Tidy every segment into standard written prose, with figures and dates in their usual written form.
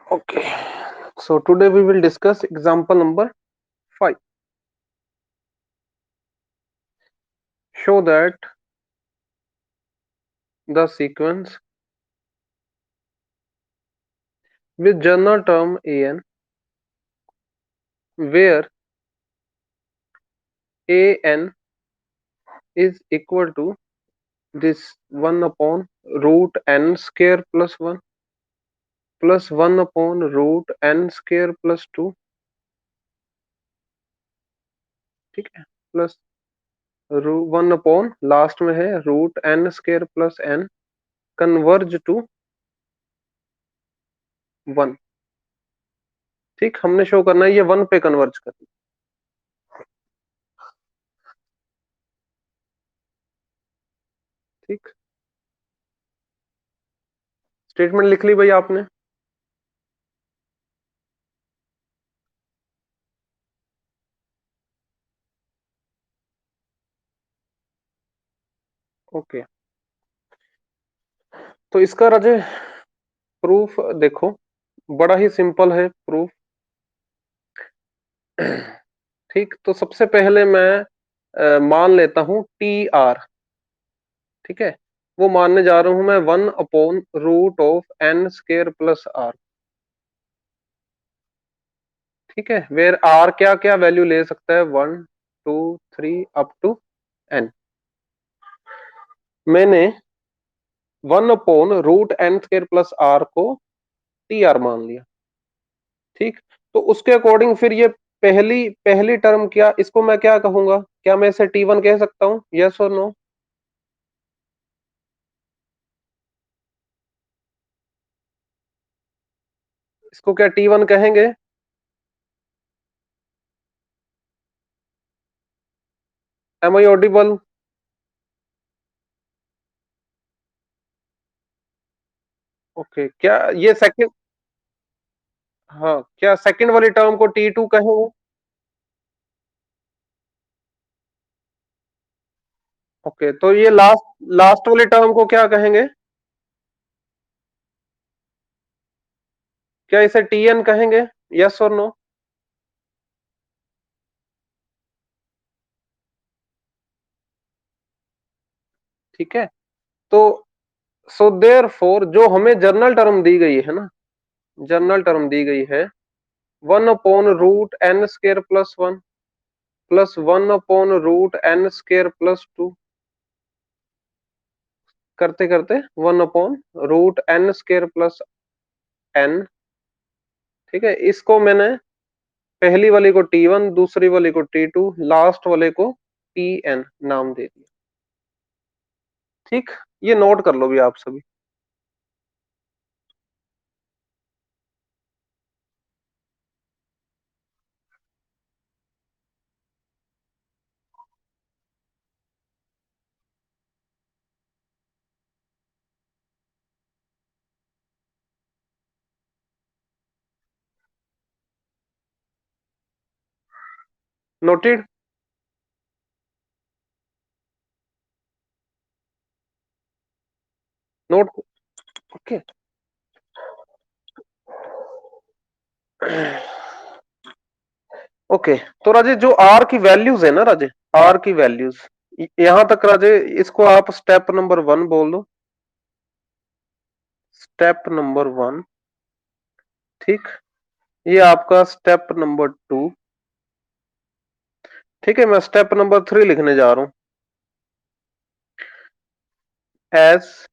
Okay, so today we will discuss example number 5. Show that the sequence with general term an where an is equal to this 1 upon root n square plus 1 plus 1 upon root n square plus 2, ठीक है, plus 1 upon last में है root n square plus n converge to 1। ठीक, हमने show करना है ये 1 पे कन्वर्ज करना। ठीक, स्टेटमेंट लिख ली भाई आपने। ओके, तो इसका राजे प्रूफ देखो, बड़ा ही सिंपल है प्रूफ। ठीक, तो सबसे पहले मैं मान लेता हूं टी आर। ठीक है, वो मानने जा रहा हूं मैं 1 upon root of N square plus R. ठीक है, वेर आर क्या क्या वैल्यू ले सकता है, 1 2 3 अप टू एन। मैंने 1 upon root N square plus R को टी आर मान लिया। ठीक, तो उसके अकॉर्डिंग फिर ये पहली पहली टर्म क्या, इसको मैं क्या कहूंगा, क्या मैं इसे T1 कह सकता हूं, यस और नो? इसको क्या T1 कहेंगे? M I audible? ओके, क्या ये सेकंड, हाँ, क्या सेकंड वाली टर्म को T2 कहेंगे? ओके, तो ये लास्ट लास्ट वाली टर्म को क्या कहेंगे? क्या इसे Tn कहेंगे, यस और नो? ठीक है, तो सो देयरफॉर जो हमें जर्नल टर्म दी गई है ना, जर्नल टर्म दी गई है 1 upon root N square plus 1 plus 1 upon root N square plus 2 करते करते 1 upon root N square plus N. ठीक है, इसको मैंने पहली वाली को T1, दूसरी वाली को T2, लास्ट वाले को Tn नाम दे दिया। ठीक, ये नोट कर लो भी आप सभी। नोटेड? Note, okay. ओके, तो राजे जो आर की वैल्यूज है ना राजे, आर की वैल्यूज यहां तक राजे, इसको आप स्टेप नंबर 1 बोल दो, स्टेप नंबर 1। ठीक, ये आपका स्टेप नंबर 2। ठीक है, मैं स्टेप नंबर 3 लिखने जा रहा हूं, एज,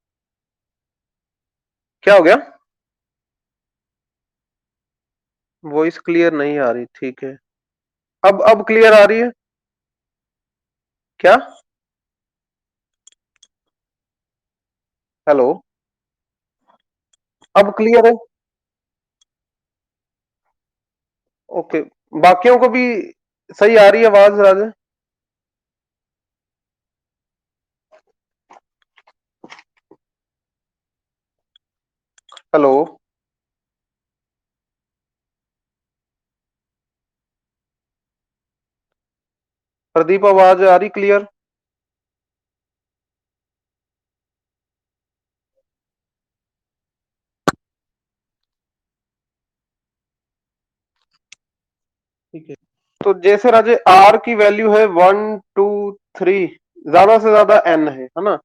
क्या हो गया, वॉइस क्लियर नहीं आ रही, ठीक है। अब क्लियर आ रही है क्या? हेलो, अब क्लियर है? ओके, बाकियों को भी सही आ रही है आवाज राजे? हेलो, प्रदीप आवाज आ रही क्लियर? ठीक है, तो जैसे राजे आर की वैल्यू है 1 2 3, ज्यादा से ज्यादा एन है ना।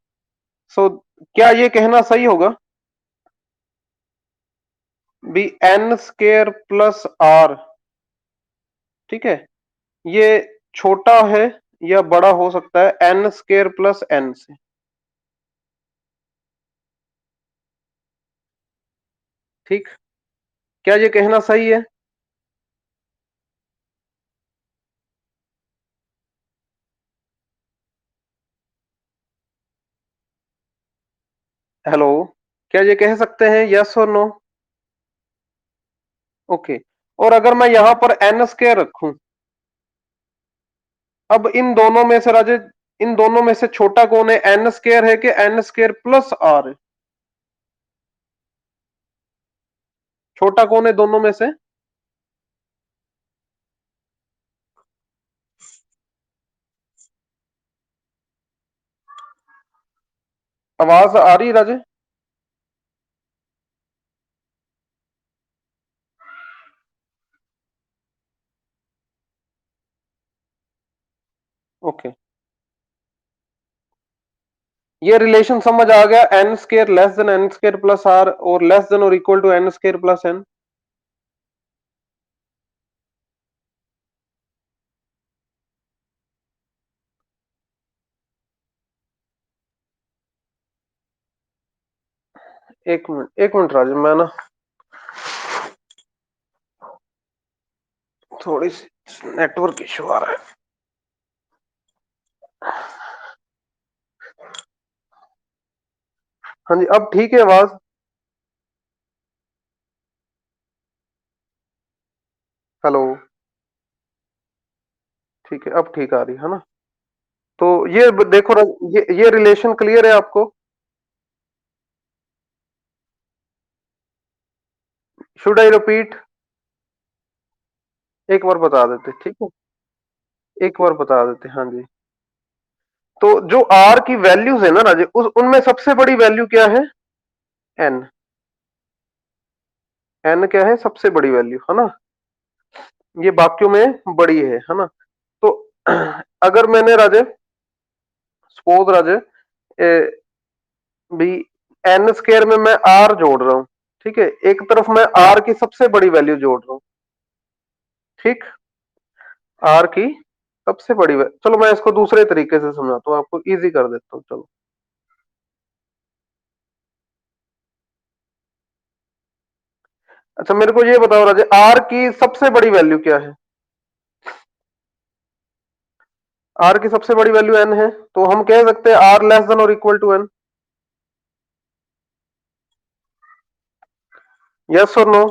सो क्या ये कहना सही होगा बी एन स्केयर प्लस आर, ठीक है, ये छोटा है या बड़ा हो सकता है एन स्केयर प्लस एन से। ठीक, क्या ये कहना सही है? हेलो, क्या ये कह सकते हैं यस और नो? ओके, और अगर मैं यहां पर एन स्केयर रखूं, अब इन दोनों में से राजे, इन दोनों में से छोटा कौन है, एन स्केयर है कि एन स्केयर प्लस आर है? छोटा कौन है दोनों में से? आवाज आ रही राजे? ओके, ये रिलेशन समझ आ गया, N square less than N square plus R और लेस देन और equal to N square plus N. एक मिनट, एक मिनट राजे, मैं ना थोड़ी सी नेटवर्क इशू आ रहा है। हाँ जी, अब ठीक है आवाज? हेलो, ठीक है, अब ठीक आ रही है ना? तो ये देखो ना, ये रिलेशन क्लियर है आपको? Should I repeat? एक बार बता देते, ठीक है, एक बार बता देते, हाँ जी। तो जो आर की वैल्यूज है ना राजे, उस उनमें सबसे बड़ी वैल्यू क्या है? एन। एन क्या है? सबसे बड़ी वैल्यू है ना, ये बाकियों में बड़ी है ना। तो अगर मैंने राजे, सपोज राजे भी एन स्केयर में मैं आर जोड़ रहा हूं, ठीक है, एक तरफ मैं आर की सबसे बड़ी वैल्यू जोड़ रहा हूं, ठीक, आर की सबसे बड़ी चलो मैं इसको दूसरे तरीके से समझाता हूँ, आपको इजी कर देता हूँ, चलो। अच्छा मेरे को ये बताओ राजे, आर की सबसे बड़ी वैल्यू क्या है? आर की सबसे बड़ी वैल्यू एन है, तो हम कह सकते हैं आर लेस देन और इक्वल टू एन। यस और नो?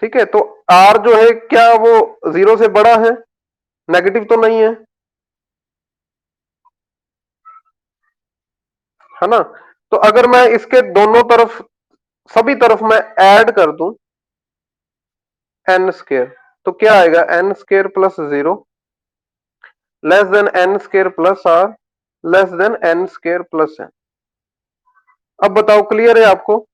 ठीक है, तो आर जो है क्या वो जीरो से बड़ा है? नेगेटिव तो नहीं है ना? तो अगर मैं इसके दोनों तरफ, सभी तरफ मैं ऐड कर दूं एन स्केयर, तो क्या आएगा? N square plus zero less than N square plus are less than N square plus N. अब बताओ क्लियर है आपको?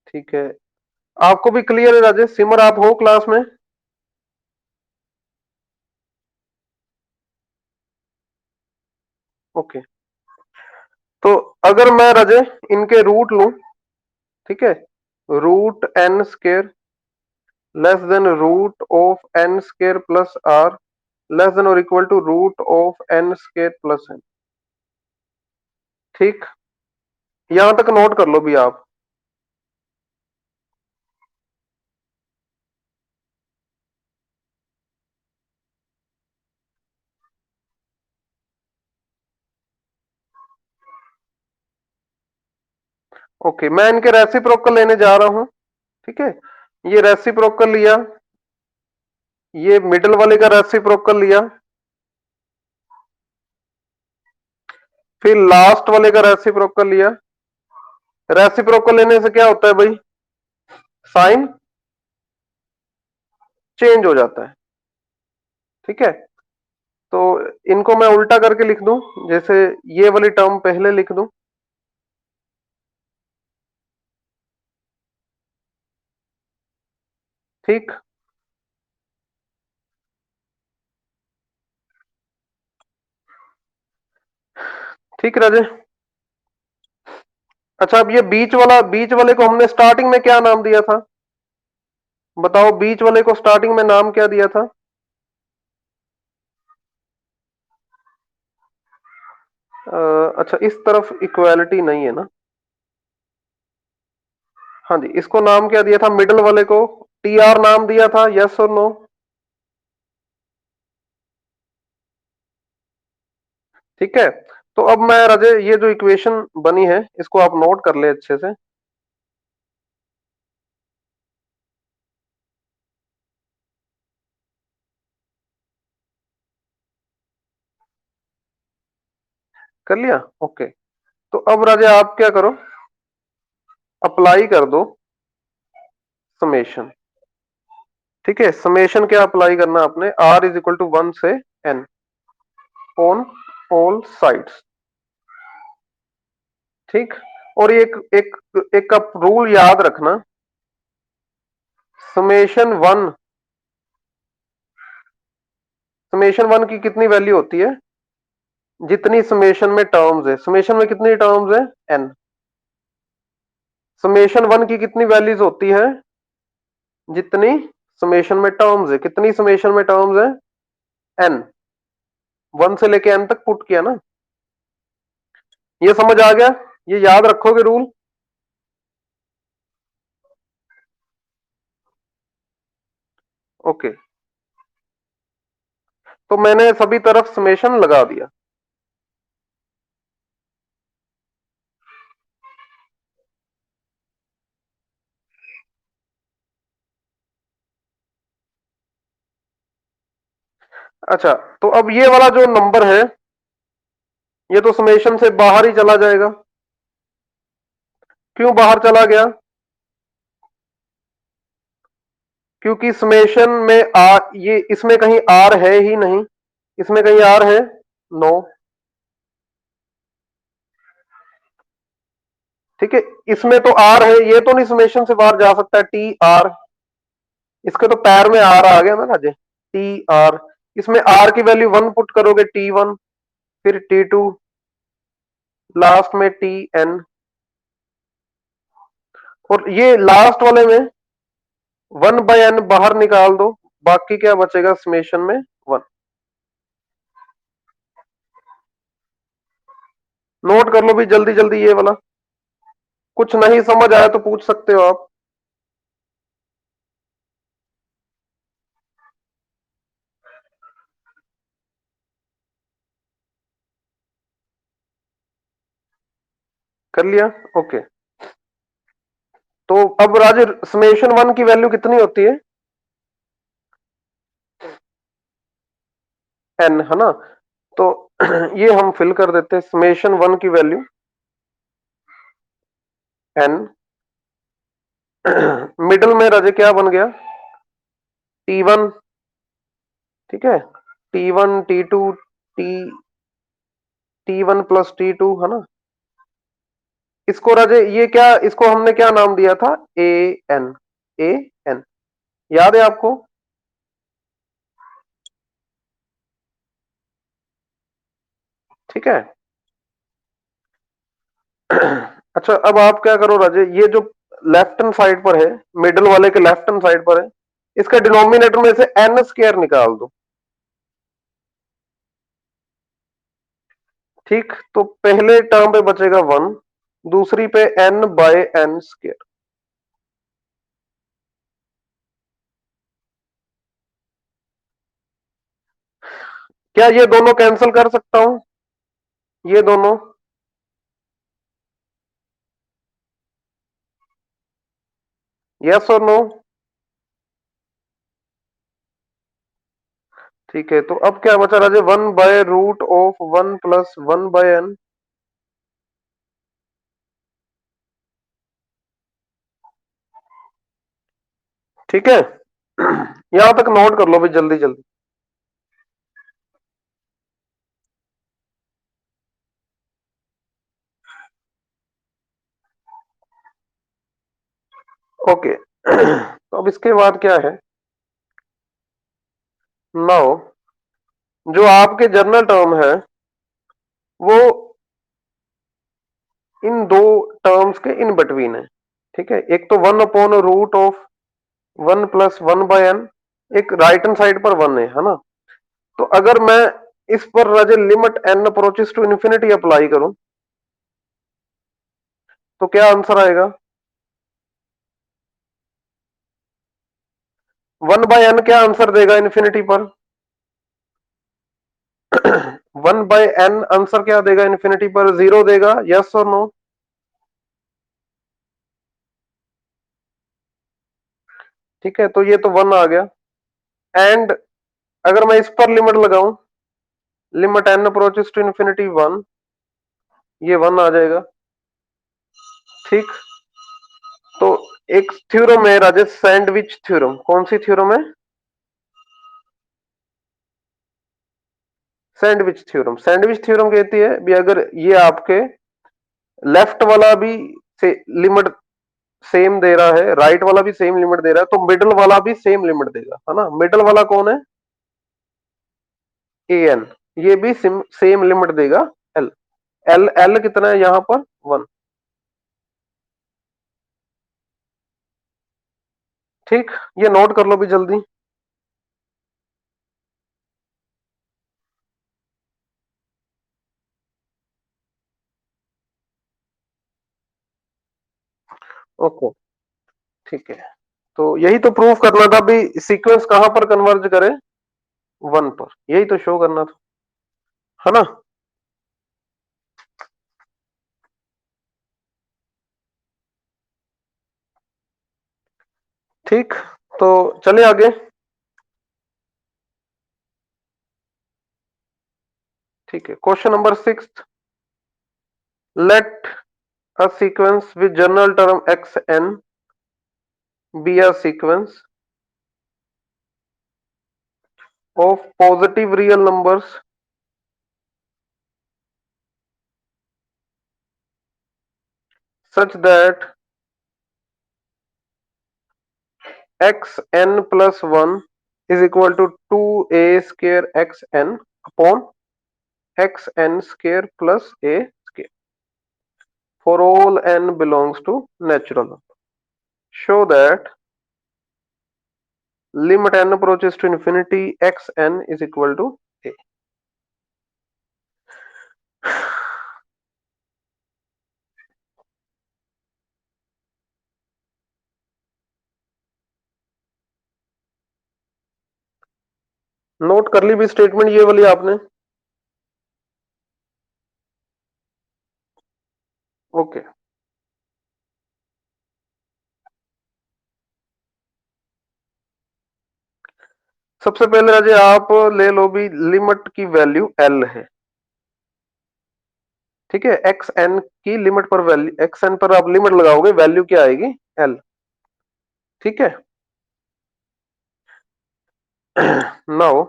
ठीक है, आपको भी क्लियर है राजेश? सिमर आप हो क्लास में? ओके, तो अगर मैं राजे इनके रूट लूं, ठीक है, root n square less than root of n square plus are less than और equal to root of n square plus N. ठीक, यहां तक नोट कर लो भी आप। ओके, मैं इनके रेसिप्रोकल लेने जा रहा हूं, ठीक है, ये रेसिप्रोकल लिया, ये मिडिल वाले का रेसिप्रोकल लिया, फिर लास्ट वाले का रेसिप्रोकल लिया। रेसिप्रोकल लेने से क्या होता है भाई? साइन चेंज हो जाता है, ठीक है, तो इनको मैं उल्टा करके लिख दूं, जैसे ये वाली टर्म पहले लिख दूं, ठीक। ठीक राजे। अच्छा, अब ये बीच वाले को हमने स्टार्टिंग में क्या नाम दिया था? बताओ, बीच वाले को स्टार्टिंग में नाम क्या दिया था? अच्छा, इस तरफ इक्वालिटी नहीं है ना? हाँ जी, इसको नाम क्या दिया था मिडल वाले को? टी आर नाम दिया था, यस और नो? ठीक है, तो अब मैं राजे ये जो इक्वेशन बनी है इसको आप नोट कर ले अच्छे से। कर लिया? ओके। तो अब राजे आप क्या करो, अप्लाई कर दो समेशन। ठीक है, समेशन क्या अप्लाई करना आपने? आर इज इक्वल टू 1 से एन ऑन ऑल साइड्स। ठीक। और एक एक एक का रूल याद रखना, समेशन वन, समेशन वन की कितनी वैल्यू होती है? जितनी समेशन में टर्म्स है, समेशन में कितनी टर्म्स है? एन। समेशन वन की कितनी वैल्यूज होती है? जितनी समेशन में टर्म्स है। कितनी समेशन में टर्म्स है? एन। वन से लेके एन तक पुट किया ना? ये समझ आ गया? ये याद रखोगे रूल? ओके, तो मैंने सभी तरफ समेशन लगा दिया। अच्छा, तो अब ये वाला जो नंबर है ये तो समेशन से बाहर ही चला जाएगा। क्यों बाहर चला गया? क्योंकि समेशन में ये इसमें कहीं आर है ही नहीं। इसमें कहीं आर है? नो। ठीक है, इसमें तो आर है, ये तो नहीं समेशन से बाहर जा सकता है। टी आर, इसके तो पैर में आर आ गया ना राजे, टी आर। इसमें आर की वैल्यू वन पुट करोगे, टी वन, फिर टी टू, लास्ट में टी एन। और ये लास्ट वाले में वन बाय एन बाहर निकाल दो, बाकी क्या बचेगा समेशन में? वन। नोट कर लो भी जल्दी जल्दी ये वाला। कुछ नहीं समझ आया तो पूछ सकते हो आप। कर लिया? ओके। तो अब राजे समेशन वन की वैल्यू कितनी होती है? एन, है ना? तो ये हम फिल कर देते हैं, समेशन वन की वैल्यू एन। मिडल में राजे क्या बन गया? T one. ठीक है, T one T two T, T one plus T two, है ना? इसको राजे ये क्या, इसको हमने क्या नाम दिया था? A N. ए एन, याद है आपको? ठीक है। अच्छा, अब आप क्या करो राजे, ये जो लेफ्ट हैंड साइड पर है, मिडल वाले के लेफ्ट हैंड साइड पर है, इसका डिनोमिनेटर में से एन स्क्वायर निकाल दो। ठीक, तो पहले टर्म पे बचेगा वन, दूसरी पे एन बाय एन स्क्वायर। क्या ये दोनों कैंसिल कर सकता हूं? ये दोनों? यस और नो? ठीक है, तो अब क्या बचा Raje? One by root of one plus one by n. ठीक है, यहां तक नोट कर लो भाई जल्दी जल्दी। ओके। तो अब इसके बाद क्या है, नाउ जो आपके जर्नल टर्म है वो इन दो टर्म्स के इन बिटवीन है। ठीक है, एक तो 1/√ऑफ 1 + 1/n, एक राइट हैंड साइड पर 1 है ना। तो अगर मैं इस पर Raje limit n approaches to infinity apply करूं तो क्या आंसर आएगा? 1/n क्या आंसर देगा इन्फिनिटी पर? 1/n आंसर क्या देगा इन्फिनिटी पर? 0 देगा, यस और नो? ठीक है, तो ये तो 1 आ गया। एंड अगर मैं इस पर लिमिट लगाऊं, limit n approaches to infinity 1, ये 1 आ जाएगा। ठीक, तो एक थ्योरम है राजेश, सैंडविच थ्योरम। कौन सी थ्योरम है? Sandwich theorem. सैंडविच थ्योरम कहती है भी अगर ये आपके लेफ्ट वाला भी से लिमिट सेम दे रहा है, राइट वाला भी सेम लिमिट दे रहा है, तो मिडल वाला भी सेम लिमिट देगा, है ना। मिडल वाला कौन है? A N. ये भी सेम लिमिट देगा एल। एल एल कितना है यहां पर? 1। ठीक, ये नोट कर लो भी जल्दी। ओके, ठीक है। तो यही तो प्रूफ करना था भी, सीक्वेंस कहां पर कन्वर्ज करे? 1 पर। यही तो शो करना था, है ना। ठीक, तो चले आगे। ठीक है, question number 6। Let a sequence with general term xn be a sequence of positive real numbers such that xn plus 1 is equal to 2a square xn upon xn square plus a square for all n belongs to natural number. Show that limit n approaches to infinity xn is equal to a. Note कर ली भी statement ये वाली आपने? Okay. सबसे पहले अजय आप ले लो भी, लिमिट की वैल्यू एल है। ठीक है, एक्स एन की लिमिट पर वैल्यू, एक्स एन पर आप लिमिट लगाओगे, वैल्यू क्या आएगी? एल। ठीक है। नाउ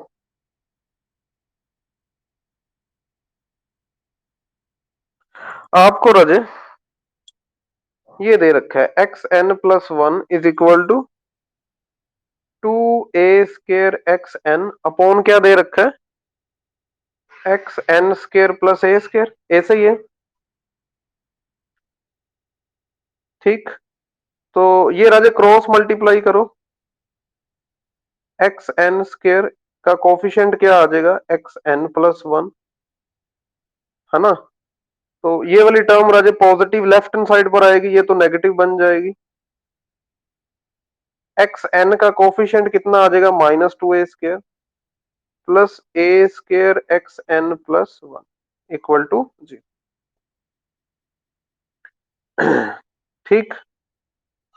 आपको रजे ये दे रखा है X N plus 1 is equal to 2a square X N upon क्या दे रखा है? एक्स एन स्केयर प्लस ए स्केयर। ऐसे ही है। ठीक, तो ये राजे क्रॉस मल्टीप्लाई करो। एक्स एन स्केयर का कोफिशिएंट क्या आ जाएगा? एक्स एन प्लस 1, है ना। तो ये वाली टर्म राजे पॉजिटिव लेफ्ट हैंड साइड पर आएगी, ये तो नेगेटिव बन जाएगी। एक्स एन का कोफिशिएंट कितना आ जाएगा? -2a square plus A square X N plus 1 equal to 0। ठीक,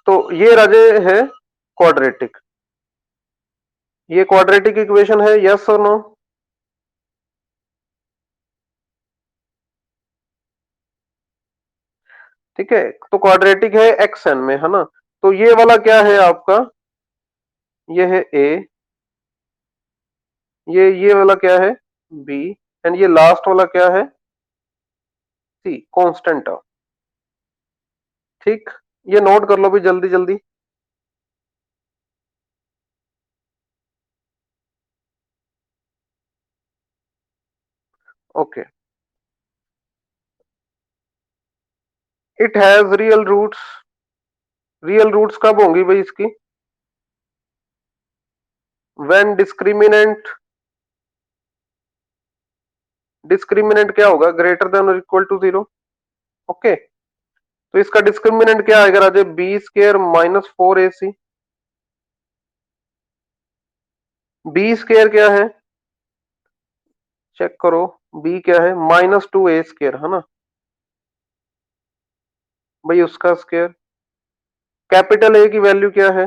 तो ये राजे है क्वाड्रेटिक। ये क्वाड्रेटिक इक्वेशन है, यस और नो? ठीक है, तो क्वाड्रेटिक है एक्स एन में, है ना। तो ये वाला क्या है आपका? ये है ए, ये वाला क्या है? बी, एंड ये लास्ट वाला क्या है? C, constant term. ठीक, ये नोट कर लो भी जल्दी जल्दी। Okay, it has real roots. Real roots कब होंगी भाई इसकी? व्हेन डिस्क्रिमिनेंट, डिस्क्रिमिनेंट क्या होगा? ग्रेटर देन और इक्वल टू 0। ओके, तो इसका डिस्क्रिमिनेंट क्या आएगा Raje? B square minus 4ac। B square क्या है? चेक करो, बी क्या है? -2a स्केयर है ना भाई, उसका स्केयर। कैपिटल ए की वैल्यू क्या है?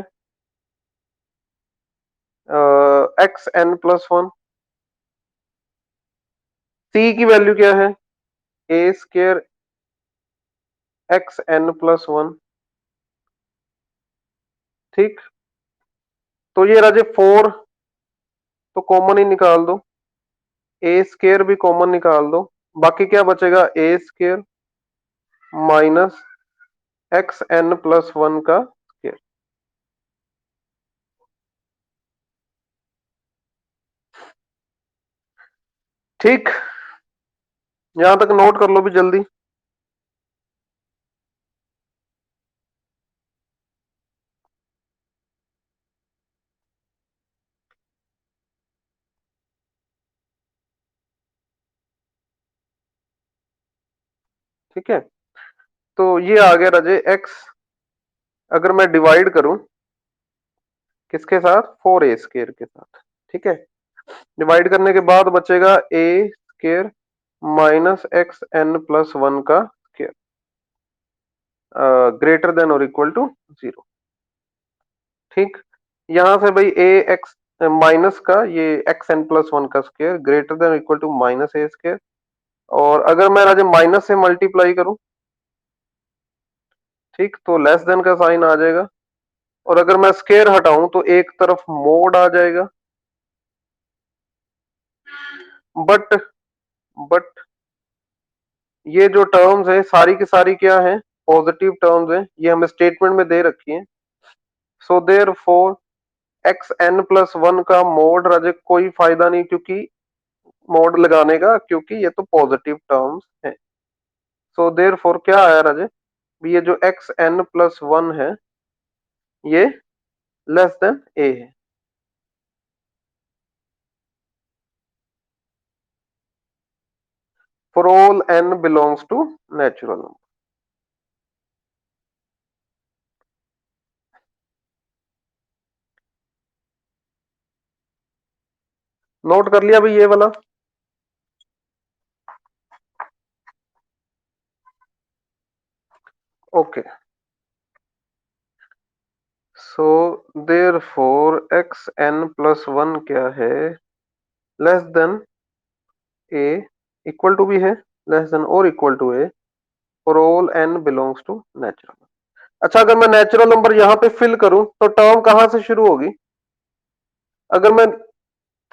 xn+1। सी की वैल्यू क्या है? a square xn+1। ठीक, तो ये राजे 4 तो कॉमन ही निकाल दो, ए स्केयर भी कॉमन निकाल दो, बाकी क्या बचेगा? ए स्केयर माइनस xn+1 का स्केयर। ठीक, यहां तक नोट कर लो भी जल्दी। ठीक है, तो ये आ गया राजे x। अगर मैं डिवाइड करूं किसके साथ? 4a स्केयर के साथ। ठीक है, डिवाइड करने के बाद बचेगा ए स्केयर -xn+1 का स्केयर ग्रेटर देन और इक्वल टू 0। ठीक, यहां से भाई ए एक्स माइनस का ये xn+1 का square greater than equal to -a square. और अगर मैं राजा माइनस से मल्टीप्लाई करूं, ठीक, तो लेस देन का साइन आ जाएगा। और अगर मैं स्केयर हटाऊं तो एक तरफ मोड आ जाएगा। बट बट ये जो टर्म्स है सारी की सारी क्या है? पॉजिटिव टर्म्स है, ये हमें स्टेटमेंट में दे रखी है। सो देयर फोर xn+1 का मोड राजे कोई फायदा नहीं, क्योंकि मोड लगाने का, क्योंकि ये तो पॉजिटिव टर्म्स है। सो देयर फोर क्या आया राजे? ये जो xn+1 है ये लेस देन a है। For all n belongs to natural number. Note कर लिया भाई ये वाला? Okay, so there four xn+1 क्या है? Less than a, equal to भी है लेस देन और equal to a for all n belongs to natural. अच्छा, अगर मैं नेचुरल नंबर यहाँ पे फिल करूं तो टर्म कहां से शुरू होगी? अगर मैं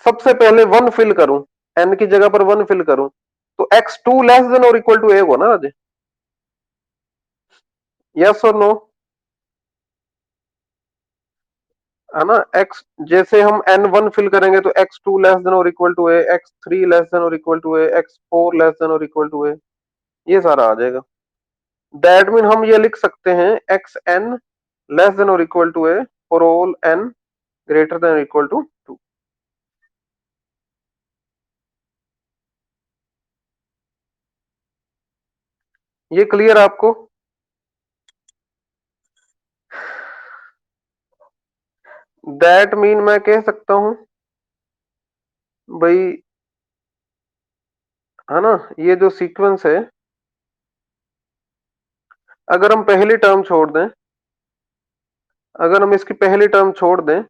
सबसे पहले 1 फिल करूं, n की जगह पर 1 फिल करूं, तो x2 लेस देन और इक्वल टू a होगा ना राजे? यस और नो? है ना? x जैसे हम n1 फिल करेंगे तो x2 लेस देन और equal to a, x3 less than और equal to a, x4 less than और इक्वल टू a, ये सारा आ जाएगा। दैट मीन हम ये लिख सकते हैं xn लेस देन और equal to a for all n greater than equal to 2। ये क्लियर आपको? दैट मीन मैं कह सकता हूं भाई, है ना, ये जो सीक्वेंस है, अगर हम पहली टर्म छोड़ दें, अगर हम इसकी पहली टर्म छोड़ दें,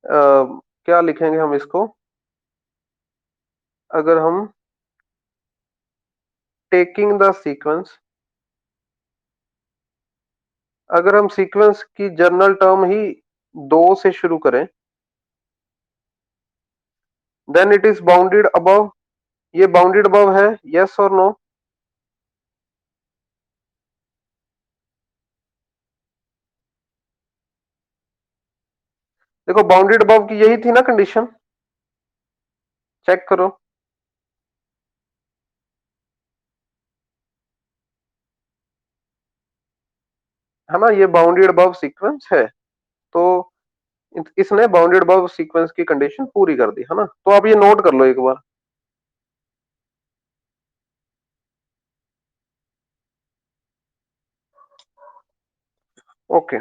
क्या लिखेंगे हम इसको? अगर हम टेकिंग द सीक्वेंस, अगर हम सीक्वेंस की जनरल टर्म ही 2 से शुरू करें, then it is bounded above. ये बाउंडेड अबव है, यस और नो? देखो, बाउंडेड अबव की यही थी ना कंडीशन, चेक करो। है ना, ये बाउंडेड अबव सीक्वेंस है। तो इसने बाउंडेड अबव सीक्वेंस की कंडीशन पूरी कर दी, है ना। तो आप ये नोट कर लो एक बार। ओके,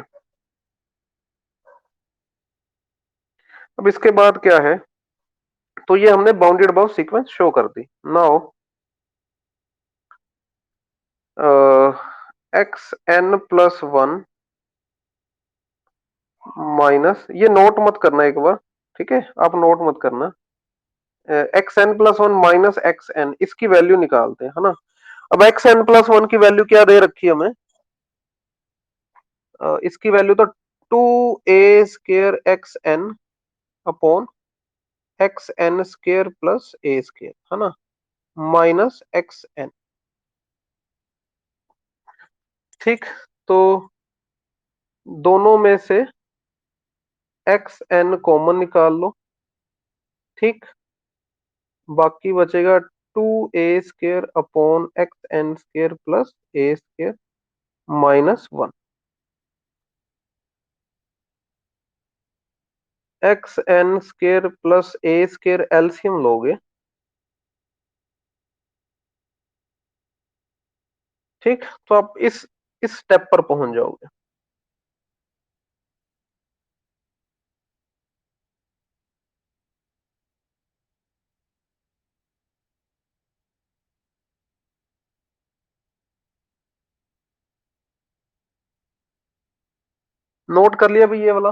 अब इसके बाद क्या है, तो ये हमने बाउंडेड अबव सीक्वेंस शो कर दी। Now x N plus one minus, ये नोट मत करना एक बार, ठीक है, आप नोट मत करना। X N plus one minus x N, इसकी वैल्यू निकालते हैं, है ना। अब एक्स एन प्लस वन की वैल्यू क्या दे रखी है हमें, इसकी वैल्यू तो two A square X N upon x N square plus A square, है ना, माइनस एक्स एन। ठीक, तो दोनों में से एक्स एन कॉमन निकाल लो। ठीक, बाकी बचेगा two A square upon x N square plus A square minus one. X N square plus A square LCM लोगे, ठीक, तो आप इस स्टेप पर पहुंच जाओगे। नोट कर लिया भाई ये वाला।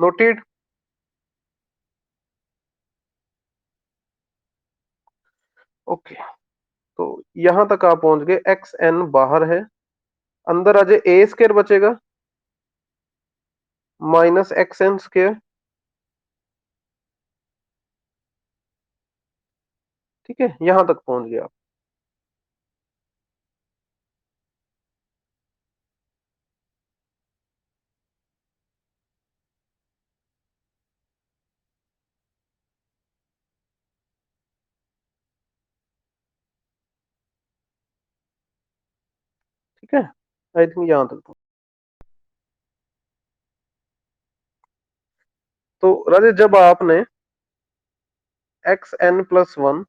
नोटेड। ओके, तो यहां तक आप पहुंच गए, एक्स एन बाहर है, अंदर आ जाए ए स्केयर बचेगा माइनस एक्स एन स्केयर। ठीक है, यहां तक पहुंच गए आप। ठीक है, आई थिंक यहां तक तो राजे, जब आपने x N plus one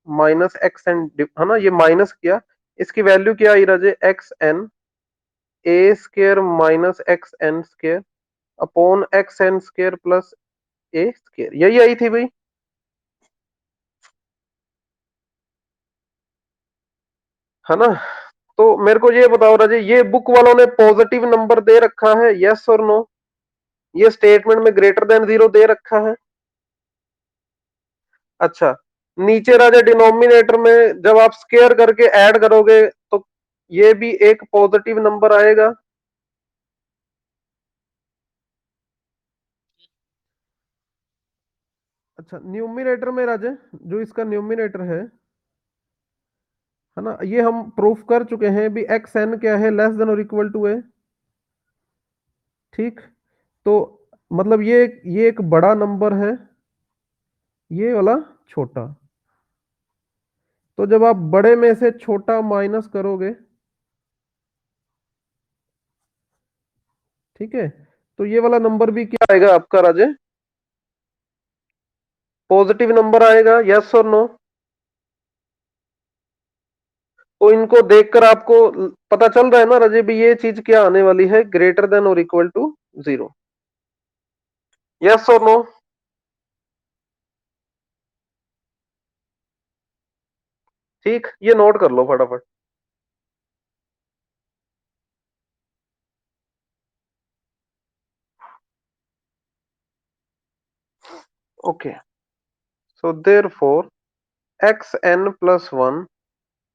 minus x n, है ना, ये माइनस किया, इसकी वैल्यू क्या आई Raje, x n a square minus x N square upon x N square plus A square, यही आई थी भाई, है ना। तो मेरे को ये बताओ राजे, ये बुक वालों ने पॉजिटिव नंबर दे रखा है, यस और नो, ये स्टेटमेंट में ग्रेटर देन जीरो दे रखा है। अच्छा, नीचे राजा डिनोमिनेटर में जब आप स्केयर करके ऐड करोगे तो ये भी एक पॉजिटिव नंबर आएगा। अच्छा, न्यूमिनेटर में राजे, जो इसका न्यूमिनेटर है ना, ये हम प्रूफ कर चुके हैं भी, एक्स एन क्या है, लेस देन और इक्वल टू ए। ठीक, तो मतलब ये एक बड़ा नंबर है, ये वाला छोटा। तो जब आप बड़े में से छोटा माइनस करोगे, ठीक है, तो ये वाला नंबर भी क्या आएगा आपका राजे, पॉजिटिव नंबर आएगा, यस और नो। तो इनको देखकर आपको पता चल रहा है ना राजे भी, ये चीज क्या आने वाली है, ग्रेटर देन और इक्वल टू जीरो, यस और नो। ठीक, ये नोट कर लो फटाफट। Okay, so therefore X N plus one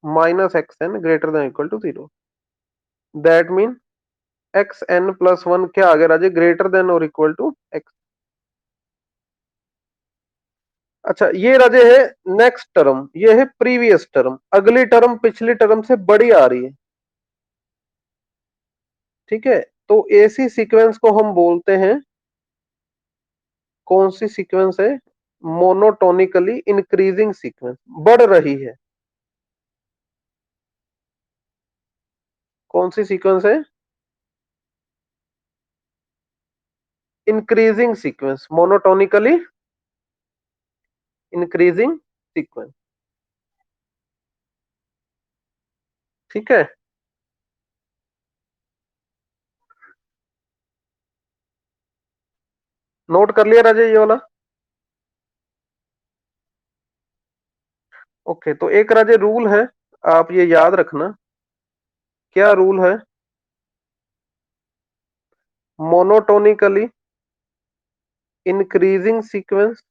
minus x N greater than equal to zero, that mean X N plus one क्या आ गया राजे, ग्रेटर देन और इक्वल टू एक्स। अच्छा, ये राजे है नेक्स्ट टर्म, ये है प्रीवियस टर्म, अगली टर्म पिछली टर्म से बड़ी आ रही है। ठीक है, तो ऐसी सीक्वेंस को हम बोलते हैं, कौन सी सीक्वेंस है? मोनोटोनिकली इंक्रीजिंग सीक्वेंस, बढ़ रही है। कौन सी सीक्वेंस है? Increasing sequence, monotonically increasing sequence. ठीक है, नोट कर लिया राजे ये वाला? ओके, तो एक राजे रूल है, आप ये याद रखना। क्या रूल है? Monotonically increasing sequence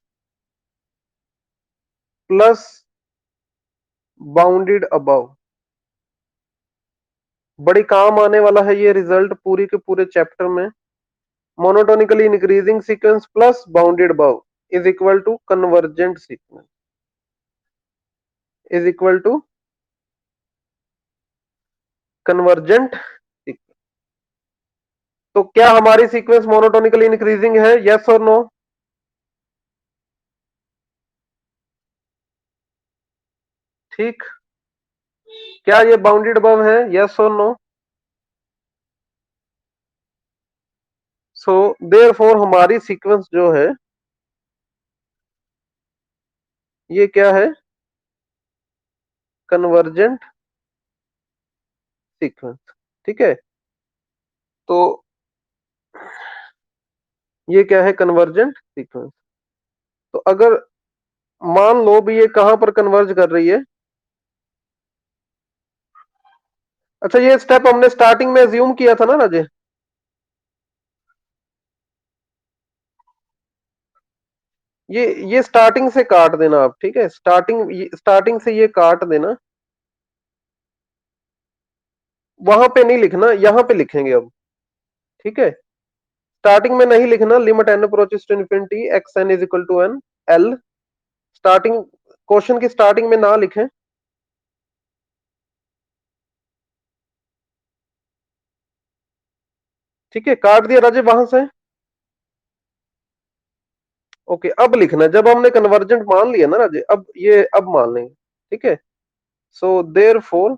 plus bounded above. बड़ी काम आने वाला है ये रिजल्ट पूरी के पूरे चैप्टर में। Monotonically increasing sequence plus bounded above is equal to convergent sequence, is equal to convergent sequence. तो क्या हमारी सीक्वेंस मोनोटोनिकली इंक्रीजिंग है? यस और नो? ठीक, क्या ये बाउंडेड अबव है? यस और नो? सो देयरफॉर हमारी सीक्वेंस जो है ये क्या है? Convergent sequence. ठीक है, तो ये क्या है? Convergent sequence. तो अगर मान लो भी ये कहां पर कन्वर्ज कर रही है? अच्छा, ये स्टेप हमने स्टार्टिंग में अज्यूम किया था ना राजे? ये स्टार्टिंग से काट देना आप, ठीक है? स्टार्टिंग से ये काट देना, वहां पे नहीं लिखना, यहां पे लिखेंगे अब। ठीक है, स्टार्टिंग में नहीं लिखना, limit N approaches to infinity x N is equal to N L. Starting, question की स्टार्टिंग में ना लिखें। ठीक है, काट दिया राजे वहां से? ओके, अब लिखना, जब हमने कन्वर्जेंट मान लिया ना राजे, अब ये अब मान लेंगे। ठीक है, सो देयरफॉर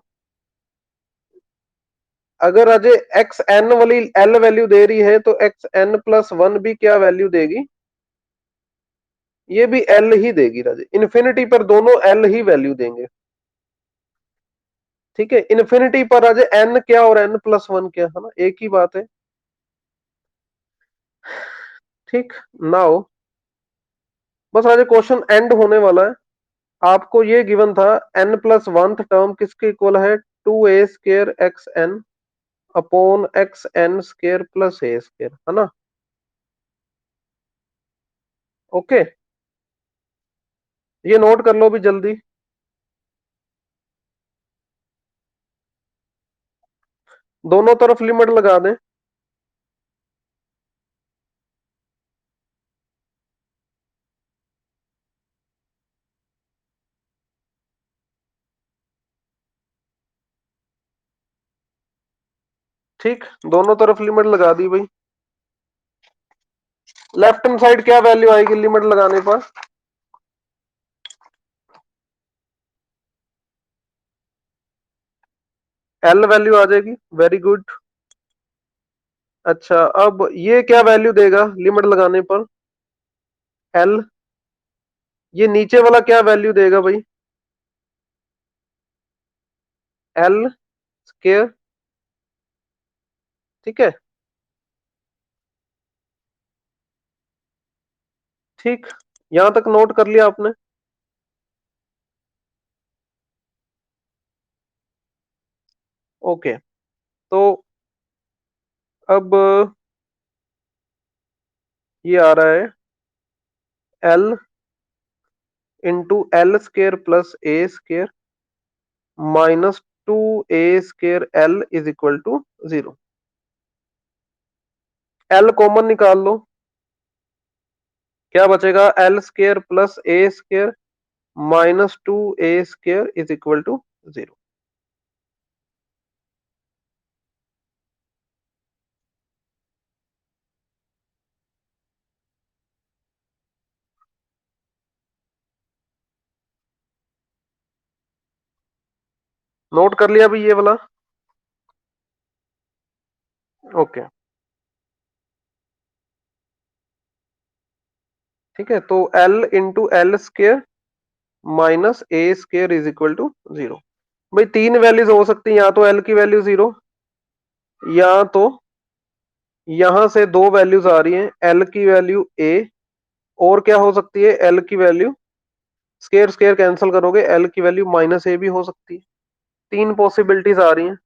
अगर राजे एक्स एन वाली एल वैल्यू दे रही है तो एक्स एन प्लस वन भी क्या वैल्यू देगी? ये भी एल ही देगी राजे। इन्फिनिटी पर दोनों एल ही वैल्यू देंगे। ठीक है, इन्फिनिटी पर राजे एन क्या और एन प्लस वन क्या, है ना, एक ही बात है। ठीक, नाउ बस राजे क्वेश्चन एंड होने वाला है। आपको ये गिवन था एन प्लस वन टर्म किसके इक्वल है? Two A square X N upon x N square plus A square, है ना? ओके, ये नोट कर लो भी जल्दी। दोनों तरफ लिमिट लगा दें। ठीक, दोनों तरफ लिमिट लगा दी भाई। लेफ्ट हैंड साइड क्या वैल्यू आएगी लिमिट लगाने पर? एल वैल्यू आ जाएगी, वेरी गुड। अच्छा, अब ये क्या वैल्यू देगा लिमिट लगाने पर? एल। ये नीचे वाला क्या वैल्यू देगा भाई? L square. ठीक है, ठीक, यहां तक नोट कर लिया आपने? ओके, तो अब ये आ रहा है L into L square plus A square minus two A square L is equal to zero. L common निकाल लो, क्या बचेगा? L square plus A square minus two A square is equal to zero. Note कर लिया अभी ये वाला? Okay, ठीक है। तो L into L square minus A square is equal to 0। भाई तीन वैल्यूज हो सकती हैं, या तो एल की वैल्यू 0, या तो यहां से दो वैल्यूज आ रही हैं, एल की वैल्यू ए, और क्या हो सकती है, एल की वैल्यू, स्केयर स्केयर कैंसिल करोगे, एल की वैल्यू माइनस ए भी हो सकती है। तीन पॉसिबिलिटीज आ रही हैं।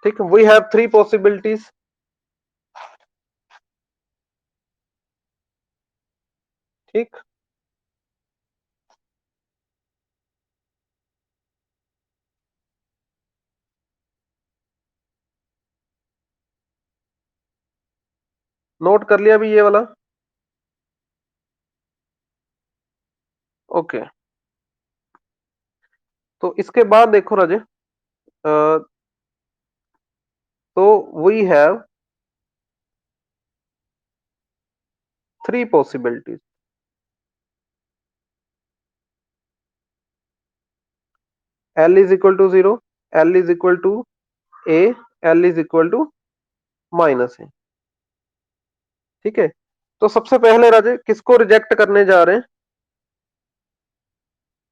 ठीक है, वी हैव थ्री पॉसिबिलिटीज। ठीक, नोट कर लिया अभी ये वाला? ओके, तो इसके बाद देखो राजे, तो we have three possibilities. L is equal to 0, l is equal to a, l is equal to minus a. ठीक है, तो सबसे पहले राजे किसको रिजेक्ट करने जा रहे हैं?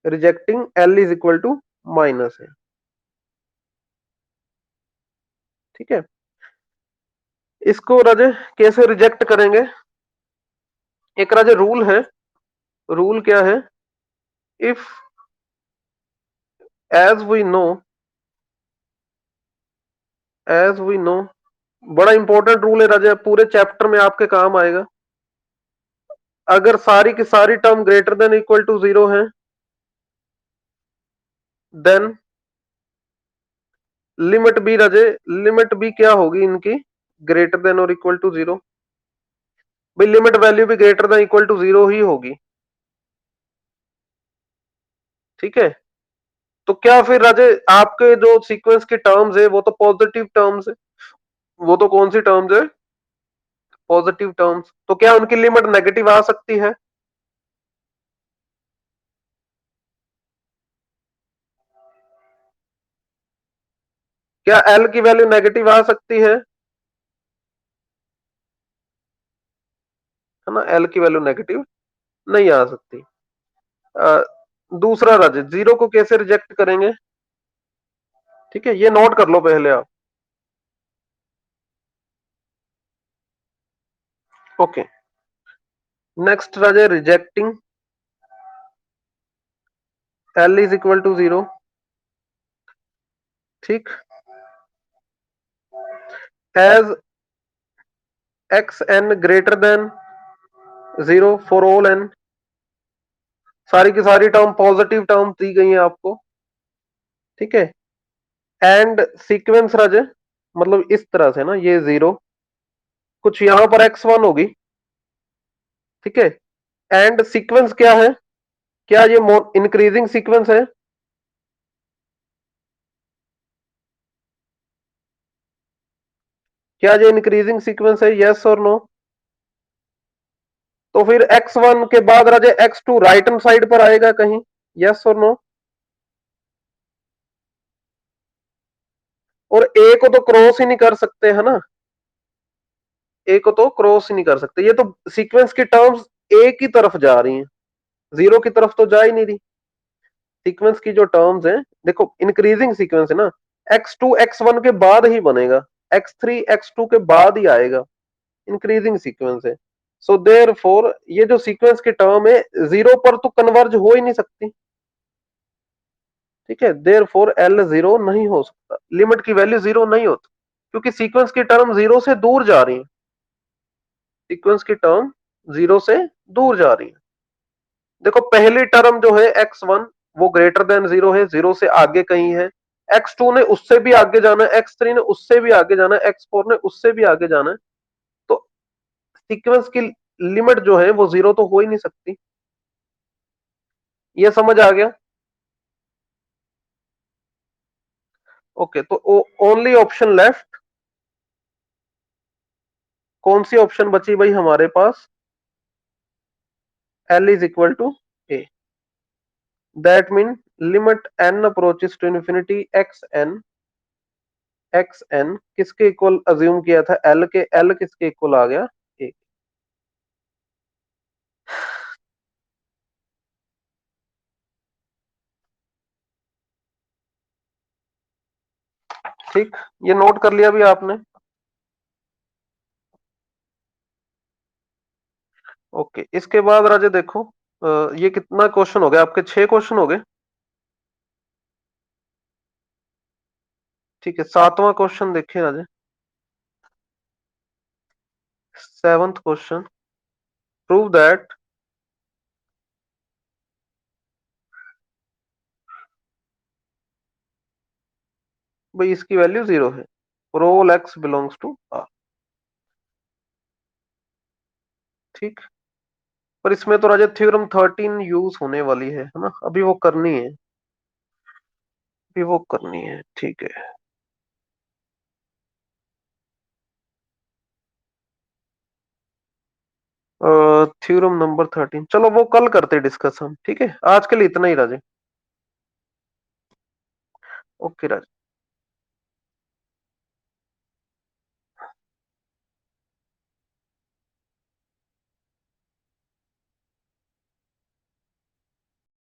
Rejecting L is equal to minus a. ठीक है, इसको राजे कैसे रिजेक्ट करेंगे? एक राजे रूल है, रूल क्या है, if as we know, as we know, बड़ा इंपॉर्टेंट रूल है राजा, पूरे चैप्टर में आपके काम आएगा। अगर सारी की सारी term greater than equal to 0 है, देन लिमिट बी राजे, लिमिट बी क्या होगी इनकी, ग्रेटर देन और इक्वल टू 0। भाई लिमिट वैल्यू भी ग्रेटर देन इक्वल टू 0 ही होगी। ठीक है, तो क्या फिर राजे आपके जो सीक्वेंस की टर्म्स है वो तो पॉजिटिव टर्म्स है, वो तो कौन सी टर्म्स है, पॉजिटिव टर्म्स, तो क्या उनकी लिमिट नेगेटिव आ सकती है? क्या एल की वैल्यू नेगेटिव आ सकती है ना, एल की वैल्यू नेगेटिव नहीं आ सकती। अ, दूसरा राजे, जीरो को कैसे रिजेक्ट करेंगे? ठीक है, ये नोट कर लो पहले आप। ओके, नेक्स्ट राजे, rejecting L is equal to 0। ठीक, as X N greater than 0 for all N, सारी की सारी टर्म पॉजिटिव टर्म दी गई है आपको। ठीक है, एंड सीक्वेंस राजे, मतलब इस तरह से ना, ये 0, कुछ यहां पर x1 होगी। ठीक है, एंड सीक्वेंस क्या है, क्या ये इंक्रीजिंग सीक्वेंस है? क्या ये इंक्रीजिंग सीक्वेंस है, यस और नो? तो फिर x1 के बाद राजे x2 राइट हैंड साइड पर आएगा कहीं, यस और नो? और ए को तो क्रॉस ही नहीं कर सकते है ना, ए को तो क्रॉस ही नहीं कर सकते, ये तो सीक्वेंस की टर्म्स ए की तरफ जा रही हैं, जीरो की तरफ तो जा ही नहीं रही। सीक्वेंस की जो टर्म्स हैं, देखो इंक्रीजिंग सीक्वेंस है ना, x2 x1 के बाद ही बनेगा, x3 x2 के बाद ही आएगा, इंक्रीजिंग सीक्वेंस है। सो देयर फोर ये जो सीक्वेंस की टर्म है, जीरो पर तो कन्वर्ज हो ही नहीं सकती। ठीक है, देयर फोर एल जीरो नहीं हो सकता, लिमिट की वैल्यू जीरो नहीं होती, क्योंकि सीक्वेंस की टर्म जीरो से दूर जा रही है, सीक्वेंस की टर्म जीरो से दूर जा रही है। देखो पहली टर्म जो है x1, वो ग्रेटर देन 0 है, 0 से आगे कहीं है, x2 ने उससे भी आगे जाना है, x3 ने उससे भी आगे जाना है, x4 ने उससे भी आगे जाना है, तो सीक्वेंस की लिमिट जो है वो 0 तो हो ही नहीं सकती। ये समझ आ गया? ओके, तो ओनली ऑप्शन लेफ्ट, कौन सी ऑप्शन बची भाई हमारे पास, l is equal to a. That mean limit n approaches to infinity x n किसके इक्वल अज्यूम किया था, l के, l किसके इक्वल आ गया, एक। ठीक, ये नोट कर लिया भी आपने। ओके, इसके बाद राजे देखो, ये कितना क्वेश्चन हो गया आपके, 6 क्वेश्चन हो गए। ठीक है, 7वां क्वेश्चन देखिए राजे। 7th क्वेश्चन, प्रूव दैट भाई इसकी वैल्यू 0 है, role X belongs to R. ठीक, पर इसमें तो राजा थ्योरम 13 यूज होने वाली है ना, अभी वो करनी है, अभी वो करनी है। ठीक है, थ्योरम नंबर 13 चलो वो कल करते डिस्कस हम, ठीक है, आज के लिए इतना ही राजे। ओके राजे।